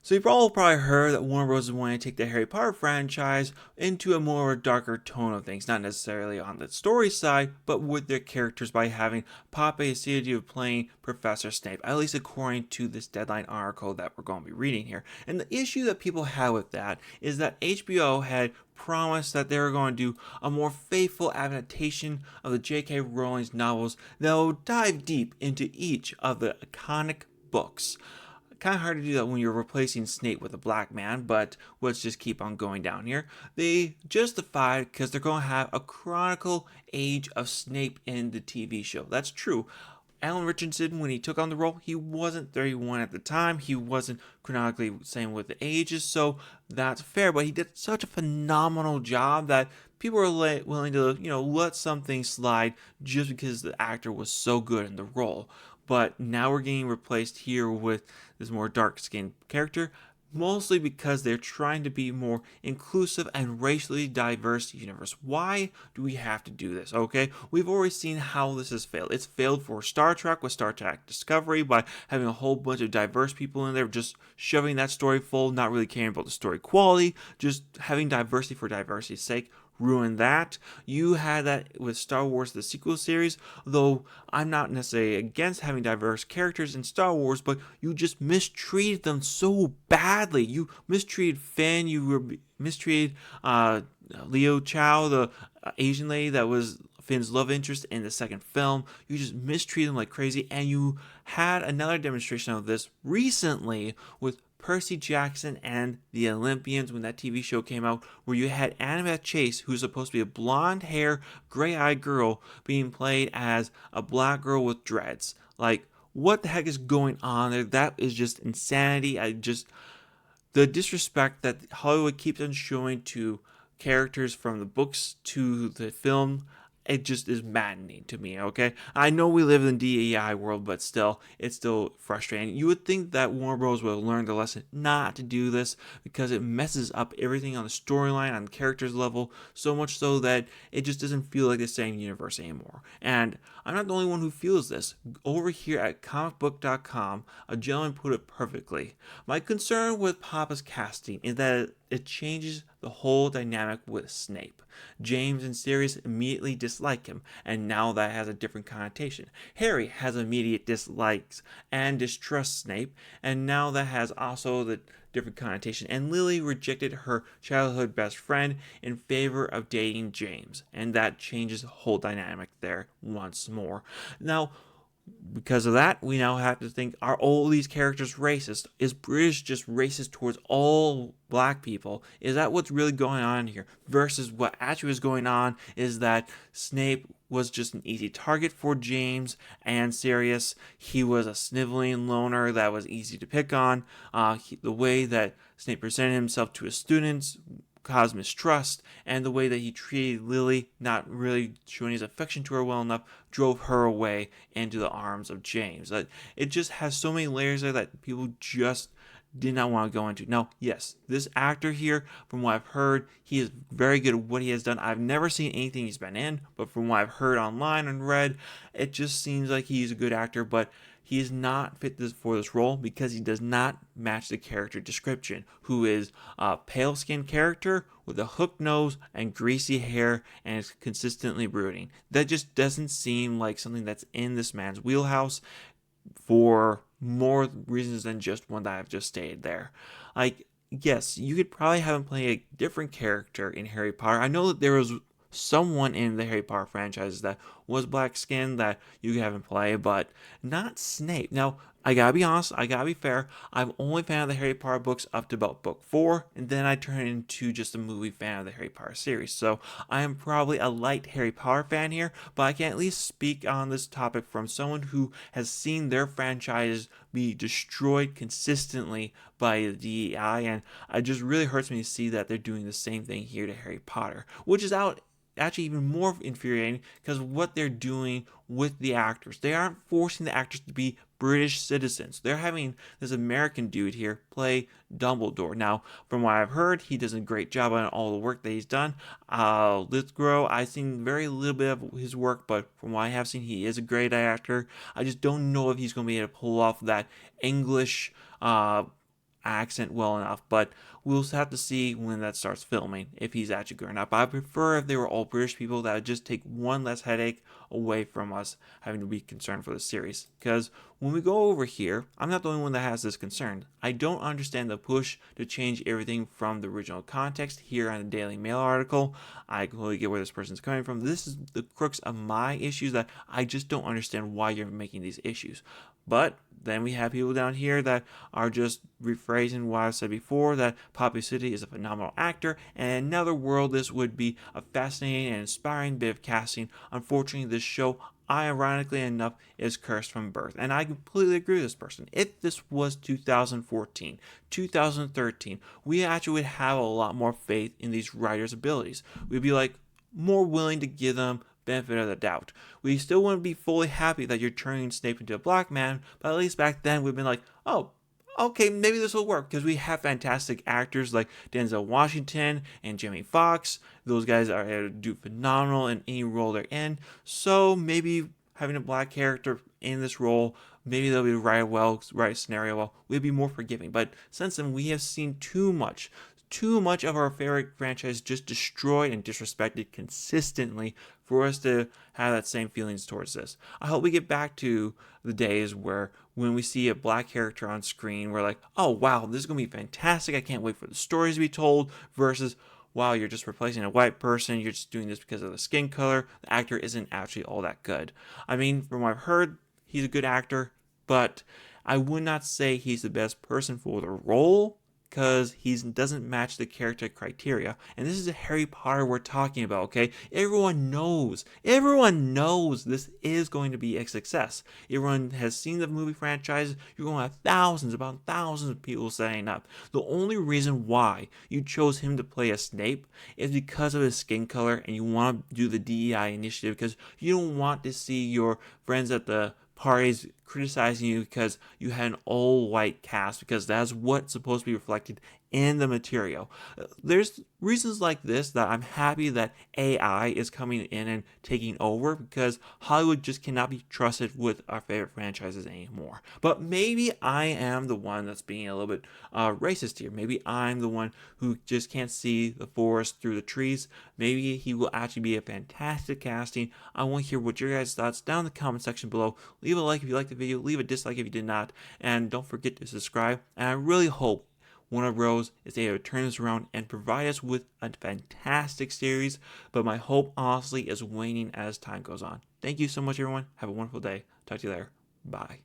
So you've all probably heard that Warner Bros. Is wanting to take the Harry Potter franchise into a more darker tone of things, not necessarily on the story side, but with their characters by having Poppy Associated playing Professor Snape, at least according to this Deadline article that we're going to be reading here. And the issue that people have with that is that HBO had promised that they were going to do a more faithful adaptation of the J.K. Rowling's novels that will dive deep into each of the iconic books. Kind of hard to do that when you're replacing Snape with a black man, but let's just keep on going down here. They justify because they're going to have a chronicle age of Snape in the TV show. That's true. Alan Richardson, when he took on the role, he wasn't 31 at the time. He wasn't chronically saying what the age is, so that's fair. But he did such a phenomenal job that people were willing to, let something slide just because the actor was so good in the role. But now we're getting replaced here with this more dark-skinned character, mostly because they're trying to be more inclusive and racially diverse universe. Why do we have to do this? Okay, we've already seen how this has failed. It's failed for Star Trek with Star Trek Discovery by having a whole bunch of diverse people in there, just shoving that story full, not really caring about the story quality, just having diversity for diversity's sake. Ruin that. You had that with Star Wars the sequel series, though I'm not necessarily against having diverse characters in Star Wars, but you just mistreated them so badly. You mistreated Finn, mistreated Leo Chow, the Asian lady that was Finn's love interest in the second film. You just mistreated them like crazy, and you had another demonstration of this recently with Percy Jackson and the Olympians when that TV show came out, where you had Annabeth Chase, who's supposed to be a blonde hair, gray eyed girl, being played as a black girl with dreads. Like, what the heck is going on there? That is just insanity. The disrespect that Hollywood keeps on showing to characters from the books to the film, it just is maddening to me, okay? I know we live in the DEI world, but still, it's still frustrating. You would think that Warner Bros. Would have learned the lesson not to do this because it messes up everything on the storyline, on the characters level, so much so that it just doesn't feel like the same universe anymore. And I'm not the only one who feels this. Over here at comicbook.com, a gentleman put it perfectly. My concern with Papa's casting is that it changes the whole dynamic with Snape. James and Sirius immediately dislike him, and now that has a different connotation. Harry has immediate dislikes and distrusts Snape, and now that has also the different connotation. And Lily rejected her childhood best friend in favor of dating James, and that changes the whole dynamic there once more. Now, because of that, we now have to think, are all these characters racist? Is British just racist towards all black people? Is that what's really going on here? Versus what actually is going on is that Snape was just an easy target for James and Sirius. He was a sniveling loner that was easy to pick on. The way that Snape presented himself to his students caused mistrust, and the way that he treated Lily, not really showing his affection to her well enough, drove her away into the arms of James. It just has so many layers there that people just did not want to go into. Now, yes, this actor here, from what I've heard, he is very good at what he has done. I've never seen anything he's been in, but from what I've heard online and read, it just seems like he's a good actor, but he is not fit for this role because he does not match the character description, who is a pale-skinned character with a hooked nose and greasy hair and is consistently brooding. That just doesn't seem like something that's in this man's wheelhouse for more reasons than just one that I've just stated there. Like, yes, you could probably have him play a different character in Harry Potter. I know that there was someone in the Harry Potter franchise that was black skinned that you could have him play, but not Snape. Now, I gotta be honest, I gotta be fair. I'm only a fan of the Harry Potter books up to about book 4, and then I turn into just a movie fan of the Harry Potter series. So I am probably a light Harry Potter fan here, but I can at least speak on this topic from someone who has seen their franchise be destroyed consistently by the DEI, and it just really hurts me to see that they're doing the same thing here to Harry Potter, which is out actually even more infuriating because of what they're doing with the actors. They aren't forcing the actors to be British citizens. They're having this American dude here play Dumbledore. Now, from what I've heard, he does a great job on all the work that he's done. Lithgow, I've seen very little bit of his work, but from what I have seen, he is a great actor. I just don't know if he's going to be able to pull off that English accent well enough, but we'll have to see when that starts filming if he's actually good or not. But I prefer if they were all British people. That would just take one less headache away from us having to be concerned for the series. Because when we go over here, I'm not the only one that has this concern. I don't understand the push to change everything from the original context here on the Daily Mail article. I completely get where this person's coming from. This is the crux of my issues, that I just don't understand why you're making these issues. But then we have people down here that are just rephrasing what I said before, that Poppy City is a phenomenal actor, and in another world this would be a fascinating and inspiring bit of casting. Unfortunately, this show, ironically enough, is cursed from birth. And I completely agree with this person. If this was 2014, 2013, we actually would have a lot more faith in these writers' abilities. We'd be like more willing to give them benefit of the doubt. We still wouldn't be fully happy that you're turning Snape into a black man, but at least back then we've been like, oh, okay, maybe this will work, because we have fantastic actors like Denzel Washington and Jamie Foxx. Those guys are able to do phenomenal in any role they're in. So maybe having a black character in this role, maybe they'll be right scenario well, we'll be more forgiving. But since then, we have seen too much of our favorite franchise just destroyed and disrespected consistently for us to have that same feelings towards this. I hope we get back to the days where when we see a black character on screen, we're like, oh wow, this is going to be fantastic. I can't wait for the stories to be told, versus, wow, you're just replacing a white person. You're just doing this because of the skin color. The actor isn't actually all that good. I mean, from what I've heard, he's a good actor, but I would not say he's the best person for the role, because he doesn't match the character criteria. And this is a Harry Potter we're talking about, okay? Everyone knows this is going to be a success. Everyone has seen the movie franchise. You're going to have about thousands of people signing up. The only reason why you chose him to play a Snape is because of his skin color, and you want to do the DEI initiative because you don't want to see your friends at the parties criticizing you because you had an all white cast, because that's what's supposed to be reflected in the material. There's reasons like this that I'm happy that AI is coming in and taking over, because Hollywood just cannot be trusted with our favorite franchises anymore. But maybe I am the one that's being a little bit racist here. Maybe I'm the one who just can't see the forest through the trees. Maybe he will actually be a fantastic casting. I want to hear what your guys' thoughts down in the comment section below. Leave a like if you liked the video, leave a dislike if you did not, and don't forget to subscribe. And I really hope Warner Bros. Is able to turn this around and provide us with a fantastic series, but my hope honestly is waning as time goes on. Thank you so much, everyone. Have a wonderful day. Talk to you later. Bye.